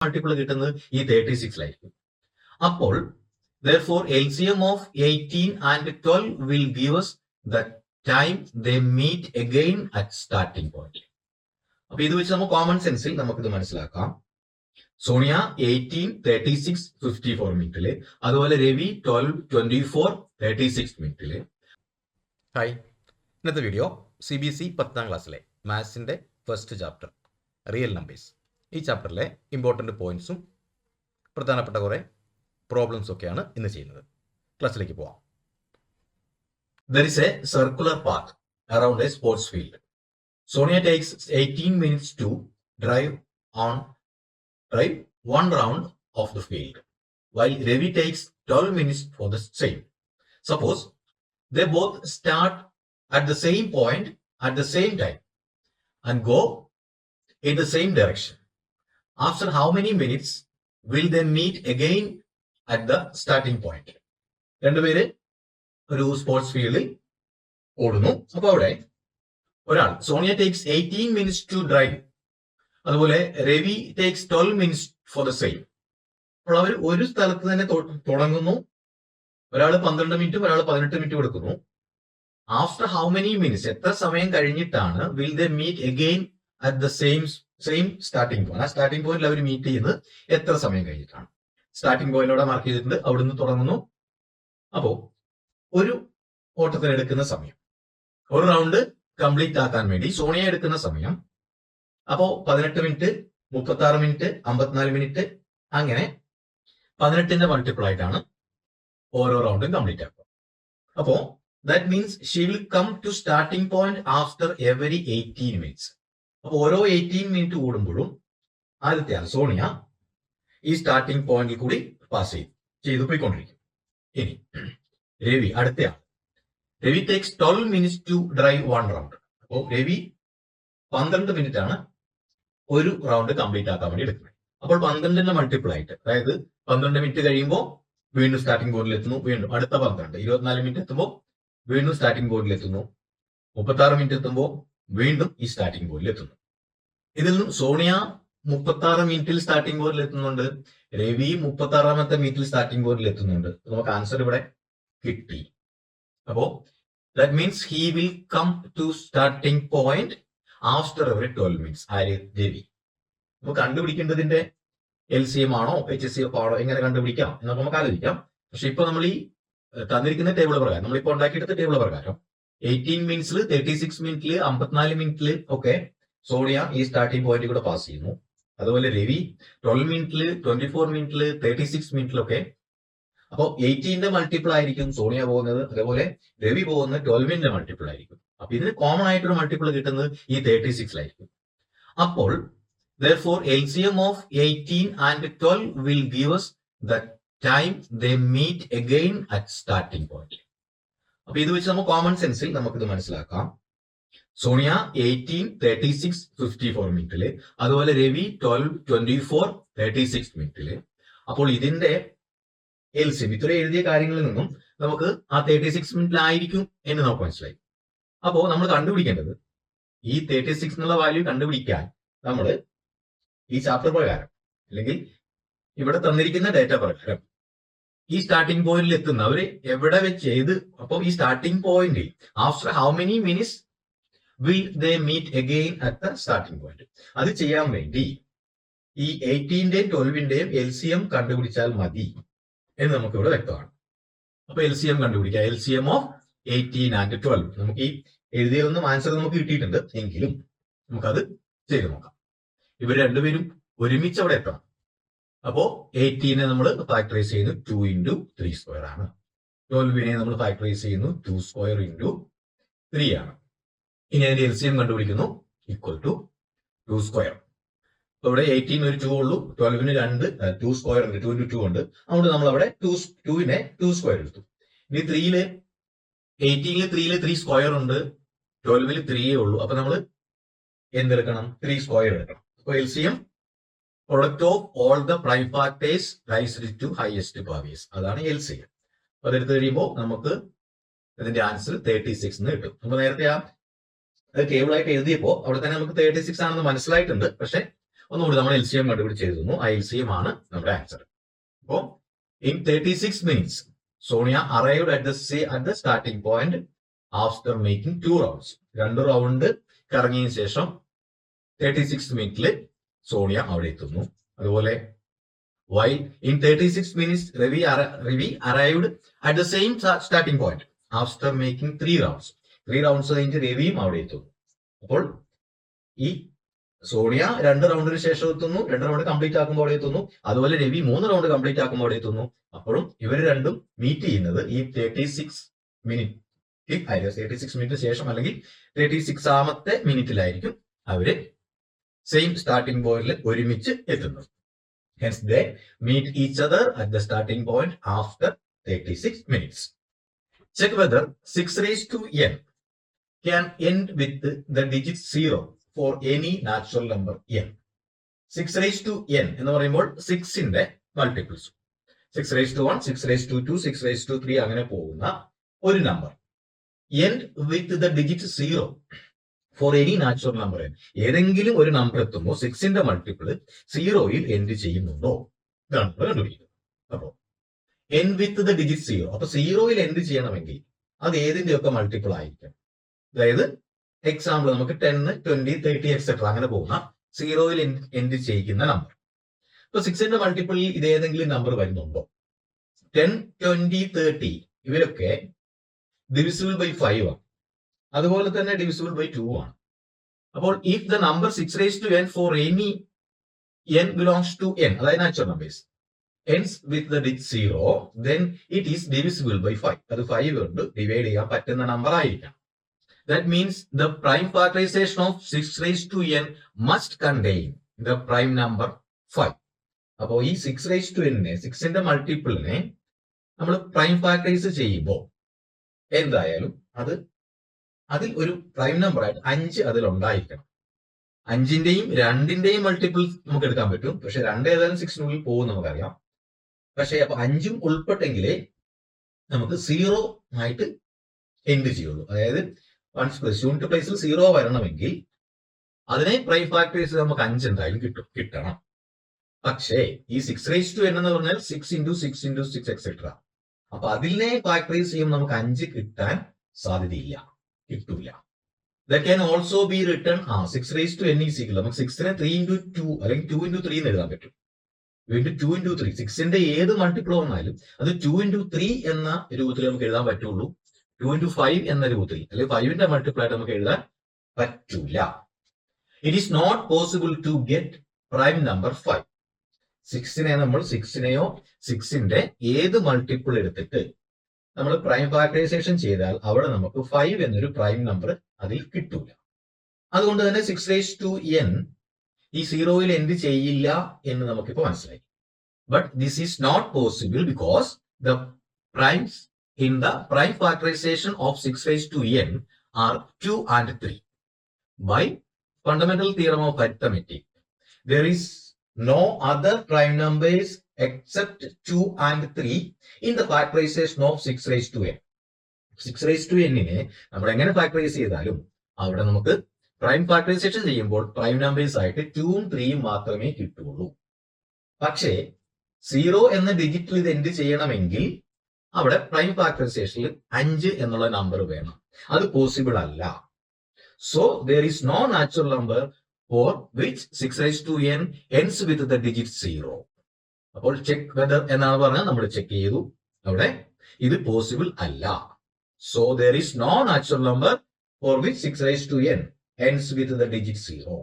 Multiple കിട്ടുന്നത് ഈ 36 അപ്പോൾ therefore LCM of 18 and 12 will give us the time they meet again at starting point. അപ്പൊ ഇത് വെച്ച് നമുക്ക് കോമൺ സെൻസിൽ നമുക്കിത് മനസ്സിലാക്കാം. സോണിയ 18, 36, 54 മിനിറ്റില്, അതുപോലെ രവി 12, 24, 36 മിനിറ്റില്. ഹായ്, ഇന്നത്തെ വീഡിയോ CBSE 10ാം ക്ലാസ്സിലെ മാത്സിന്റെ ഫസ്റ്റ് ചാപ്റ്റർ റിയൽ നമ്പേഴ്സ്, ഈ ചാപ്റ്ററിലെ ഇമ്പോർട്ടൻ്റ് പോയിന്റ്സും പ്രധാനപ്പെട്ട കുറേ പ്രോബ്ലംസും ഒക്കെയാണ് ഇന്ന് ചെയ്യുന്നത്. ക്ലാസ്സിലേക്ക് പോവാം. There is a circular path around a sports field. Sonia takes 18 minutes to drive one round of the field, while Ravi takes 12 minutes for the same. Suppose they both start at the same point at the same time and go in the same direction. After how many minutes will they meet again at the starting point? രണ്ടുപേര് ഒരു sports ഫീൽഡിൽ ഓടുന്നു. അപ്പൊ അവിടെ ഒരാൾ Sonia takes 18 minutes to drive, അതുപോലെ Ravi takes 12 minutes for the same. അപ്പോൾ അവർ ഒരു സ്ഥലത്ത് തന്നെ തുടങ്ങുന്നു. ഒരാൾ 12 മിനിറ്റും ഒരാൾ 18 മിനിറ്റും എടുക്കുന്നു. ആഫ്റ്റർ ഹൗ മെനി മിനിറ്റ്സ്, എത്ര സമയം കഴിഞ്ഞിട്ടാണ് will they meet again at the same starting point? ആ സ്റ്റാർട്ടിംഗ് പോയിന്റിൽ അവർ മീറ്റ് ചെയ്യുന്നത് എത്ര സമയം കഴിഞ്ഞിട്ടാണ്? സ്റ്റാർട്ടിംഗ് പോയിന്റിലൂടെ മാർക്ക് ചെയ്തിട്ടുണ്ട്, അവിടുന്ന് തുടങ്ങുന്നു. അപ്പോ ഒരു ഓട്ടത്തിന് എടുക്കുന്ന സമയം, ഒരു റൗണ്ട് കംപ്ലീറ്റ് ആക്കാൻ വേണ്ടി സോണിയ എടുക്കുന്ന സമയം അപ്പോ 18 മിനിറ്റ്, 36 മിനിറ്റ്, 54 മിനിറ്റ്, അങ്ങനെ 18ന്റെ മൾട്ടിപ്പിൾ ആയിട്ടാണ് ഓരോ റൗണ്ടും കംപ്ലീറ്റ് ആക്കുക. അപ്പോ that means she will come to starting point after every 18 minutes. അപ്പൊ ഓരോ 18 മിനിറ്റ് കൂടുമ്പോഴും ആദ്യത്തെ ആൾ സോണിയ ഈ സ്റ്റാർട്ടിംഗ് പോയിന്റിൽ കൂടി പാസ് ചെയ്തു പോയിക്കൊണ്ടിരിക്കും. ഇനി രവി, അടുത്തയാൾ Ravi takes 12 minutes to drive one round. അപ്പോൾ രവി 12 മിനിറ്റ് ആണ് ഒരു റൗണ്ട് കംപ്ലീറ്റ് ആക്കാൻ വേണ്ടി എടുക്കുന്നത്. അപ്പോൾ 12ന്റെ മൾട്ടിപ്പിൾ ആയിട്ട്, അതായത് 12 മിനിറ്റ് കഴിയുമ്പോൾ വീണ്ടും സ്റ്റാർട്ടിംഗ് പോയിന്റിൽ എത്തുന്നു, വീണ്ടും അടുത്ത 12, 24 മിനിറ്റ് എത്തുമ്പോൾ വീണ്ടും സ്റ്റാർട്ടിംഗ് പോയിന്റിൽ എത്തുന്നു, 36 മിനിറ്റ് എത്തുമ്പോൾ വീണ്ടും ഈ സ്റ്റാർട്ടിംഗ് പോയിന്റിൽ എത്തുന്നു. ഇതിൽ നിന്നും സോണിയ 36 മിനിറ്റിൽ സ്റ്റാർട്ടിംഗ് പോയിന്റിൽ എത്തുന്നുണ്ട്, രവി 36ാമത്തെ മിനിറ്റിൽ സ്റ്റാർട്ടിംഗ് പോയിന്റിൽ എത്തുന്നുണ്ട്. നമുക്ക് ആൻസർ ഇവിടെ കിട്ടി. അപ്പോ that means he will come to starting point after every 12 minutes. ആര്? രവി. അപ്പൊ കണ്ടുപിടിക്കേണ്ടതിന്റെ LCM ആണോ HCF ആണോ, എങ്ങനെ കണ്ടുപിടിക്കാം എന്നൊക്കെ നമുക്ക് ആലോചിക്കാം. പക്ഷെ ഇപ്പൊ നമ്മൾ ഈ തന്നിരിക്കുന്ന ടേബിൾ പ്രകാരം, നമ്മളിപ്പോ ഉണ്ടാക്കിയെടുത്ത ടേബിൾ പ്രകാരം 18 മിനിറ്റ്സിൽ, 36 മിനിറ്റിൽ, 54 മിനിറ്റിൽ ഒക്കെ സോണിയ ഈ സ്റ്റാർട്ടിംഗ് പോയിന്റ് കൂടെ പാസ് ചെയ്യുന്നു. അതുപോലെ രവി 12 മിനിറ്റിൽ, 24 മിനിറ്റിൽ, 36 മിനിറ്റിലൊക്കെ. അപ്പോൾ 18ന്റെ മൾട്ടിപ്പിൾ ആയിരിക്കും സോണിയ പോകുന്നത്, അതേപോലെ രവി പോകുന്നത് 12ന്റെ മൾട്ടിപ്പിൾ ആയിരിക്കും. അപ്പൊ ഇതിന് കോമൺ ആയിട്ടൊരു മൾട്ടിപ്പിൾ കിട്ടുന്നത് ഈ 36 അപ്പോൾ therefore LCM of 18 and 12 will give us the time they meet again at starting point. അപ്പൊ ഇത് വെച്ച് നമുക്ക് കോമൺ സെൻസിൽ നമുക്കിത് മനസ്സിലാക്കാം. സോണിയ 18, 36, 54 മിനിറ്റില്, അതുപോലെ രവി 12, 24, 36 മിനിറ്റില്. അപ്പോൾ ഇതിന്റെ LCM ഇത്ര എഴുതിയ കാര്യങ്ങളിൽ നിന്നും നമുക്ക് ആ 36 മിനിറ്റിലായിരിക്കും എന്ന് നമുക്ക് മനസ്സിലായി. അപ്പോ നമ്മൾ കണ്ടുപിടിക്കേണ്ടത് ഈ 36 എന്നുള്ള വാല്യൂ കണ്ടുപിടിക്കാൻ നമ്മൾ ഈ ചാപ്റ്റർ പ്രകാരം, അല്ലെങ്കിൽ ഇവിടെ തന്നിരിക്കുന്ന ഡേറ്റ പ്രകാരം ഈ സ്റ്റാർട്ടിംഗ് പോയിന്റിൽ എത്തുന്ന അവര് എവിടെ വെച്ച് ചെയ്ത്, അപ്പൊ ഈ സ്റ്റാർട്ടിംഗ് പോയിന്റിൽ after how many minutes will they meet again at the starting point. അത് ചെയ്യാൻ വേണ്ടി ഈ 18ന്റെയും 12ന്റെയും LCM കണ്ടുപിടിച്ചാൽ മതി എന്ന് നമുക്ക് ഇവിടെ വ്യക്തമാണ്. അപ്പൊ LCM കണ്ടുപിടിക്കാം. LCM of 18 and 12. നമുക്ക് ഈ എഴുതിയതൊന്നും ആൻസർ നമുക്ക് കിട്ടിയിട്ടുണ്ട്, എങ്കിലും നമുക്കത് ചെയ്ത് നോക്കാം. ഇവർ രണ്ടുപേരും ഒരുമിച്ച് അവിടെ എത്തണം. അപ്പോ 18നെ നമ്മൾ ഫാക്ടറൈസ് ചെയ്യുന്നു 2 into 3 സ്ക്വയർ ആണ്. 12നെ നമ്മൾ ഫാക്ടറൈസ് ചെയ്യുന്നു 2 സ്ക്വയർ into 3 ആണ്. ഇനി അതിന്റെ LCM കണ്ടുപിടിക്കുന്നു, ഈക്വൽ ടു 2 സ്ക്വയർ. അപ്പൊ ഇവിടെ 18 ഒരു 2 ഉള്ളൂ, 12ന് 2 സ്ക്വയർ ഉണ്ട്, 2 into 2 ഉണ്ട്. അതുകൊണ്ട് നമ്മൾ അവിടെ 2നെ 2 സ്ക്വയർ എടുത്തു. ഇനി 18ല് 3 സ്ക്വയർ ഉണ്ട്, 12ല് 3 ഉള്ളൂ. അപ്പൊ നമ്മൾ എന്തെടുക്കണം? 3 സ്ക്വയർ എടുക്കണം. അപ്പൊ LCM product of all the prime factors raised to highest powers, അതാണ് LCM. അപ്പൊ അതെടുത്ത് കഴിയുമ്പോൾ നമുക്ക് ഇതിന്റെ ആൻസർ 36 എന്ന് കിട്ടും. നമ്മൾ നേരത്തെ ആ ടേബിൾ ആയിട്ട് എഴുതിയപ്പോ അവിടെ തന്നെ നമുക്ക് 36 ആണെന്ന് മനസ്സിലായിട്ടുണ്ട്. പക്ഷെ ഒന്നുകൂടി നമ്മൾ LCM കണ്ടുപിടിച്ച് എഴുതുന്നു. ആ LCM ആണ് നമ്മുടെ ആൻസർ. അപ്പോൾ in 36 minutes Sonia arrived at the starting point after making 2 rounds. 2 round കറങ്ങിയതിനു ശേഷം 36 മിനിറ്റിൽ സോണിയ അവിടെ എത്തുന്നു. അതുപോലെ while in 36 minutes Ravi arrived at the same starting point after making 3 rounds. 3 rounds കഴിഞ്ഞ് രവിയും അവിടെ എത്തുന്നു. അപ്പോൾ ഈ സോണിയ 2 റൗണ്ടിന് ശേഷം എത്തുന്നു, 2 റൗണ്ട് കംപ്ലീറ്റ് ആക്കുമ്പോൾ അവിടെ എത്തുന്നു. അതുപോലെ രവി 3 റൗണ്ട് കംപ്ലീറ്റ് ആക്കുമ്പോൾ അവിടെ എത്തുന്നു. അപ്പോഴും ഇവർ രണ്ടും മീറ്റ് ചെയ്യുന്നത് ഈ 36 മിനിറ്റ് ശേഷം അല്ലെങ്കിൽ 36 മിനിറ്റിലായിരിക്കും അവര് സെയിം സ്റ്റാർട്ടിംഗ് പോയിന്റിൽ ഒരുമിച്ച് എത്തുന്നത്. Hence they meet each other at the starting point after 36 minutes. Check whether 6 raised to n can end with the digit 0 for any natural number n. 6 raised to n എന്ന് പറയുമ്പോൾ 6ന്റെ multiples 6 raised to 1, 6 raised to 2, 6 raised to 3 അങ്ങനെ പോകുന്ന ഒരു number end with the digit 0 for any natural number n. ഏതെങ്കിലും ഒരു number എത്തുമ്പോൾ 6ന്റെ multiple 0യിൽ end ചെയ്യുന്നുണ്ടോ, ഇതാണ് നമ്മൾ കണ്ടുപിടിക്കുന്നത്. അപ്പോ n വിത്ത് ദ ഡിജിറ്റ് 0, അപ്പൊ 0യിൽ എൻഡ് ചെയ്യണമെങ്കിൽ അത് ഏതിന്റെയൊക്കെ മൾട്ടിപ്പിൾ ആയിരിക്കും. അതായത് എക്സാമ്പിൾ നമുക്ക് 10, 20, 30 എക്സെട്ര അങ്ങനെ പോകുന്ന 0യിൽ എൻഡ് ചെയ്യിക്കുന്ന നമ്പർ. ഇപ്പൊ 6ന്റെ മൾട്ടിപ്പിളിൽ ഇത് ഏതെങ്കിലും നമ്പർ വരുന്നുണ്ടോ? 10, 20, 30 ഇവരൊക്കെ ഡിവിസിബിൾ ബൈ 5 ആണ്. അതുപോലെ തന്നെ ഡിവിസിബിൾ ബൈ 2 ആണ്. അപ്പോൾ if the number 6 raised to n for any n belongs to n, അതായത് natural numbers, ends with the digit 0, then it is divisible by 5. അത് 5 കൊണ്ട് ഡിവൈഡ് ചെയ്യാൻ പറ്റുന്ന നമ്പർ ആയിരിക്കണം. That means the prime factorization of 6 raised to n must contain the prime number 5. അപ്പോൾ ഈ 6 raised to n 6ന്റെ മൾട്ടിപ്പിളിനെ നമ്മൾ prime factorise ചെയ്യുമ്പോൾ എന്തായാലും അതിൽ ഒരു പ്രൈം നമ്പർ ആയിട്ട് 5 അതിലുണ്ടായിരിക്കണം. 5ന്റെയും 2ന്റെയും മൾട്ടിപ്പിൾ നമുക്ക് എടുക്കാൻ പറ്റും. പക്ഷെ 2 ഏതായാലും 6നുള്ളിൽ പോകും നമുക്കറിയാം. പക്ഷെ അപ്പൊ 5ഉം ഉൾപ്പെട്ടെങ്കിലേ നമുക്ക് 0 ആയിട്ട് എൻഡ് ചെയ്യുള്ളൂ. അതായത് യൂണിറ്റ് പ്ലേസിൽ 0 വരണമെങ്കിൽ അതിനെ പ്രൈം ഫാക്ടറൈസ് നമുക്ക് 5 എന്തായാലും കിട്ടണം. പക്ഷേ ഈ 6 raised to n എന്ന് പറഞ്ഞാൽ 6 into 6 into 6 എക്സെട്ര. അപ്പൊ അതിനെ ഫാക്ടറൈസ് ചെയ്യുമ്പോൾ നമുക്ക് 5 കിട്ടാൻ സാധ്യതയില്ല, കിട്ടൂല. That can also be written 6 raised to n is equal. നമുക്ക് 6നെ 3 into 2 അല്ലെങ്കിൽ 2 into 3 എന്ന് എഴുതാൻ പറ്റും. 2 into 3 6ന്റെ ഏത് മൾട്ടിപ്പിൾ വന്നാലും അത് 2 into 3 എന്ന രൂപത്തിൽ നമുക്ക് എഴുതാൻ പറ്റുള്ളൂ. 2 into 5 എന്ന രൂപത്തിൽ അല്ലെങ്കിൽ 5ന്റെ മൾട്ടിപ്പിൾ ആയിട്ട് നമുക്ക് എഴുതാൻ പറ്റൂല. It is not possible to get prime number 5. 6നെ നമ്മൾ 6നെയോ 6ന്റെ ഏത് മൾട്ടിപ്പിൾ എടുത്തിട്ട് നമ്മൾ പ്രൈം ഫാക്ടറൈസേഷൻ ചെയ്താൽ അവിടെ നമുക്ക് 5 എന്നൊരു പ്രൈം നമ്പർ അതിൽ കിട്ടൂല. അതുകൊണ്ട് തന്നെ 6 raised to n ഈ 0യിൽ എൻഡ് ചെയ്യില്ല എന്ന് നമുക്കിപ്പോൾ മനസ്സിലായി. But this is not possible because the primes in the prime factorisation of 6 raised to n are 2 and 3. By fundamental theorem of arithmetic, there is no other prime numbers except 2 and 3 in the factorization of 6 raised to n. 6 raised to n നെ നമ്മൾ എങ്ങനെ factorise ചെയ്താലും അവിടെ നമുക്ക് prime factorisation ചെയ്യുമ്പോൾ prime numbers ആയിട്ട് 2ഉം 3ഉം മാത്രമേ കിട്ടുള്ളൂ. പക്ഷേ 0 എന്ന ഡിജിറ്റിൽ ഇത് എൻഡ് ചെയ്യണമെങ്കിൽ അവിടെ പ്രൈം ഫാക്ടറൈസേഷനിൽ 5 എന്നുള്ള നമ്പർ വേണം. അത് പോസിബിൾ അല്ല. So there is no natural number for which 6 raised to n ends with the digit 0. അപ്പോൾ ചെക്ക് വെദർ എന്നാണ് പറഞ്ഞാൽ നമ്മൾ ചെക്ക് ചെയ്തു, അവിടെ ഇത് പോസിബിൾ അല്ല. So there is no natural number for which 6 raised to n ends with the digit 0.